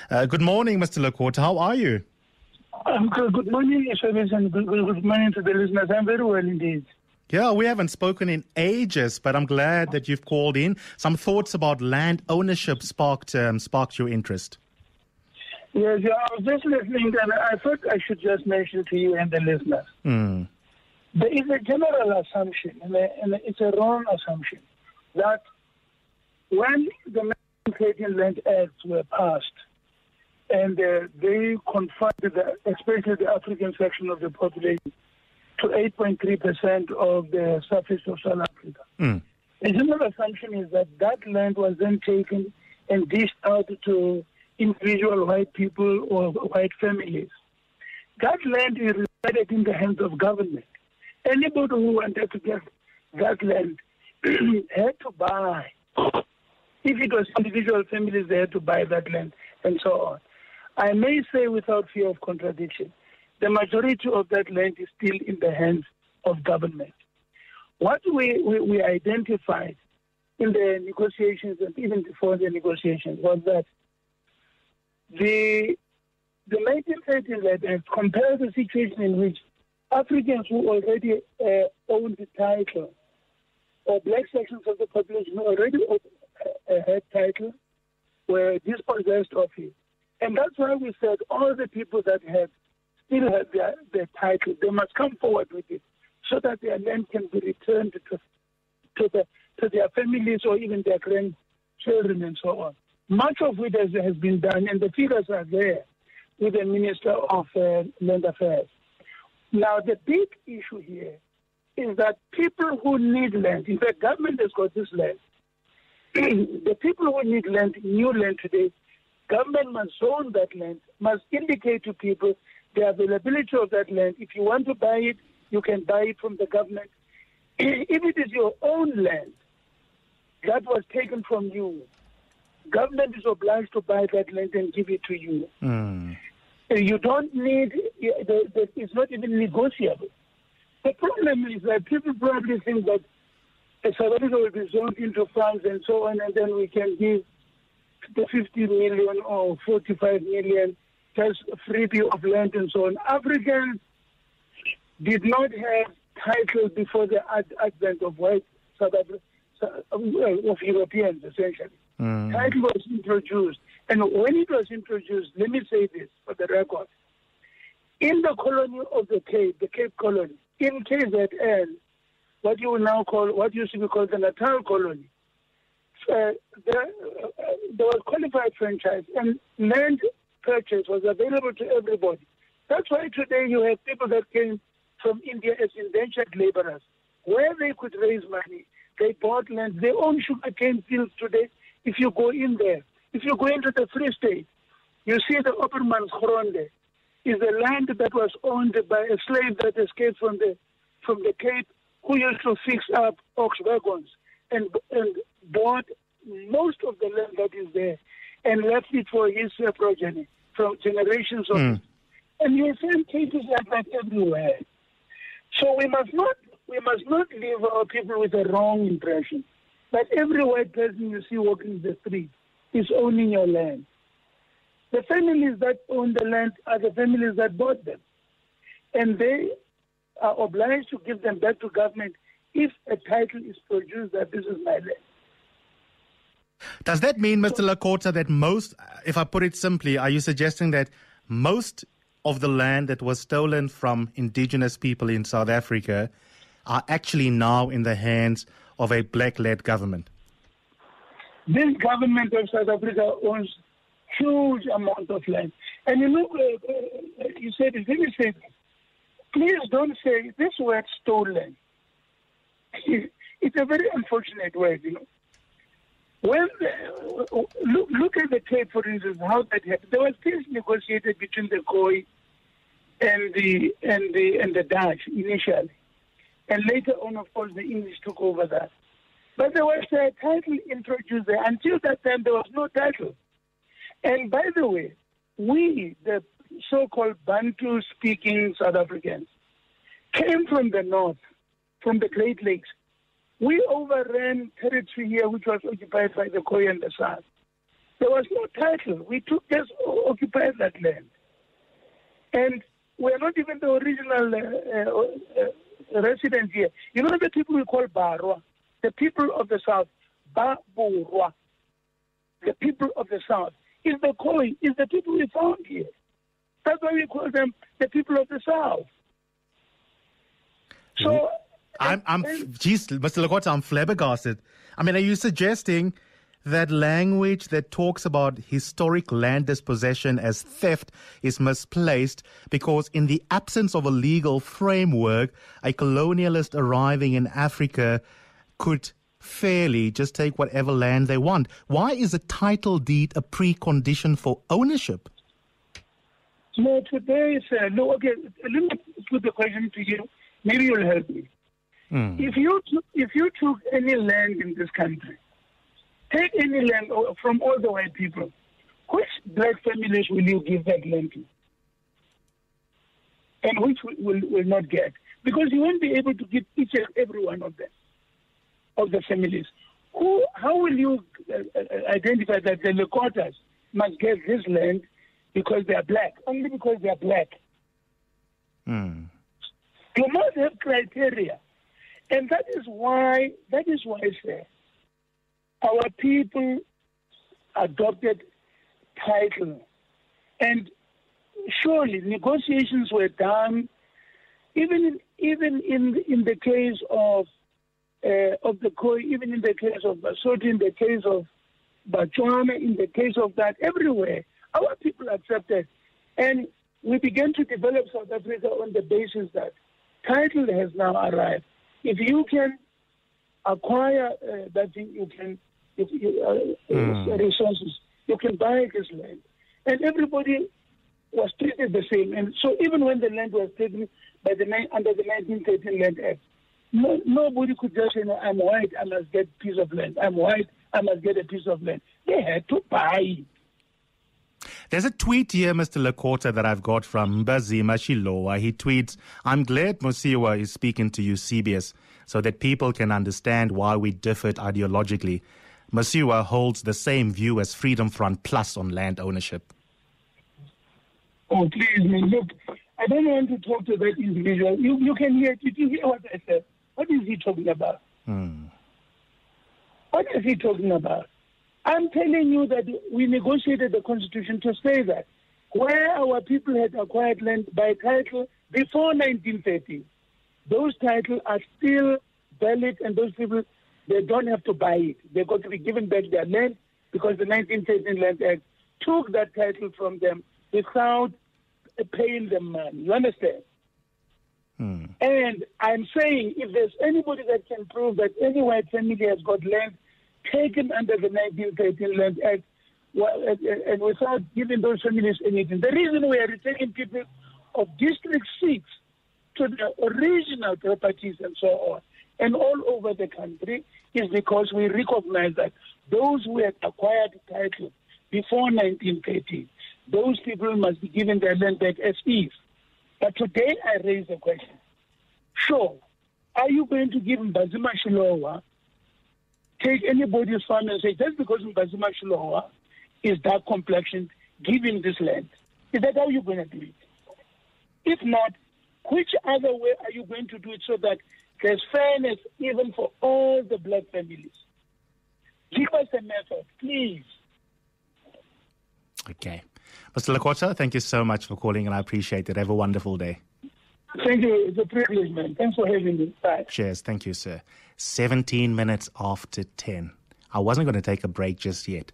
Good morning, Mr. Lekota. How are you? Good morning, Service, and good morning to the listeners. I'm very well indeed. Yeah, we haven't spoken in ages, but I'm glad that you've called in. Some thoughts about land ownership sparked your interest. Yes, yeah, I was just listening, and I thought I should just mention to you and the listeners. There is a general assumption, and it's a wrong assumption, that when the 1913 Land Acts were passed, and they confined, especially the African section of the population, to 8.3% of the surface of South Africa. The general assumption is that that land was then taken and dished out to individual white people or white families. That land is resided in the hands of government. Anybody who wanted to get that land had to buy. If it was individual families, they had to buy that land, and so on. I may say without fear of contradiction, the majority of that land is still in the hands of government. What we identified in the negotiations and even before the negotiations was that the 1913 Land Act compared the situation in which Africans who already owned the title, or black sections of the population who already had title, were dispossessed of it. And that's why we said all the people that still have their title, they must come forward with it so that their land can be returned to their families or even their grandchildren and so on. Much of it has been done, and the figures are there with the Minister of Land Affairs. Now, the big issue here is that people who need land, in fact, government has got this land. The people who need land, new land today, government must zone that land, must indicate to people the availability of that land. If you want to buy it, you can buy it from the government. If it is your own land that was taken from you, government is obliged to buy that land and give it to you. You don't need, it's not even negotiable. The problem is that people probably think that South Africa will be zoned into farms and so on, and then we can give the 50 million or 45 million just a freebie of land and so on. Africans did not have title before the advent of white South Africa, of Europeans, essentially. Title was introduced. And when it was introduced, let me say this for the record. In the colony of the Cape Colony, in KZN, what used to be called the Natal Colony, there was qualified franchise, and land purchase was available to everybody. That's why today you have people that came from India as indentured laborers. Where they could raise money, they bought land. They own sugarcane fields today. If you go in there, if you go into the Free State, you see the Oppermansgronde is the land that was owned by a slave that escaped from the Cape, who used to fix up ox wagons and bought most of the land that is there and left it for his progeny from generations of it. And you find cases like that everywhere. So we must not leave our people with a wrong impression that every white person you see walking the street is owning your land. The families that own the land are the families that bought them. And they are obliged to give them back to government if a title is produced that this is my land. Does that mean, Mr. Lekota, that most, if I put it simply, are you suggesting that most of the land that was stolen from indigenous people in South Africa are actually now in the hands of a black-led government? This government of South Africa owns huge amount of land. And you said, let me say this. Please don't say this word stolen. It's a very unfortunate word, When look at the Cape, for instance, how that happened. There was peace negotiated between the Khoi and the Dutch initially, and later on, of course, the English took over that. But there was a title introduced there. Until that time, there was no title. And by the way, we, the so-called Bantu-speaking South Africans, came from the north, from the Great Lakes. We overran territory here which was occupied by the Khoi and the San. There was no title. We just occupied that land. And we're not even the original residents here. You know the people we call Barwa, the people of the South, Baburwa, the people of the South, is the Khoi, is the people we found here. That's why we call them the people of the South. So, geez, Mr. Lekota, I'm flabbergasted. I mean, are you suggesting that language that talks about historic land dispossession as theft is misplaced because in the absence of a legal framework, a colonialist arriving in Africa could fairly just take whatever land they want? Why is a title deed a precondition for ownership? No, today, sir. No, okay, let me put the question to you. Maybe you'll help me. If you took any land in this country, take any land from all the white people, which black families will you give that land to? And which will not get? Because you won't be able to give each and every one of them, of the families. How will you identify that the Lekotas must get this land because they are black? Only because they are black. You must have criteria. And that is why, sir, our people adopted title. And surely negotiations were done, even in the case of the Khoi, even in the case of Basotho, in the case of Batswana, in the case of that, everywhere, our people accepted. And we began to develop South Africa on the basis that title has now arrived. If you can acquire that thing, you can resources, you can buy this land. And everybody was treated the same. And so even when the land was taken by under the 1913 Land Act, nobody could just say, no, I'm white, I must get a piece of land. I'm white, I must get a piece of land. They had to buy. There's a tweet here, Mr. Lekota, that I've got from Mbazima Shilowa. He tweets, I'm glad Mosiuoa is speaking to you, CBS, so that people can understand why we differed ideologically. Mosiuoa holds the same view as Freedom Front Plus on land ownership. Oh, please, man, look, I don't want to talk to that individual. You can hear, did you hear what I said? What is he talking about? What is he talking about? I'm telling you that we negotiated the Constitution to say that where our people had acquired land by title before 1930, those titles are still valid, and those people, they don't have to buy it. They've got to be given back their land because the 1913 Land Act took that title from them without paying them money. You understand? And I'm saying if there's anybody that can prove that any white family has got land taken under the 1913 Land Act and without giving those families anything. The reason we are retaining people of district seats to the original properties and so on and all over the country is because we recognize that those who had acquired title before 1913, those people must be given their land back as is. But today I raise the question. Sure, are you going to give Mbazima Shilowa, take anybody's farm and say, just because Mbazima Shilowa is dark complexioned, give him this land? Is that how you're going to do it? If not, which other way are you going to do it so that there's fairness even for all the black families? Give us a method, please. Okay. Mr. Lekota, thank you so much for calling, and I appreciate it. Have a wonderful day. Thank you. It's a privilege, man. Thanks for having me. Bye. Cheers. Thank you, sir. 17 minutes after 10. I wasn't going to take a break just yet.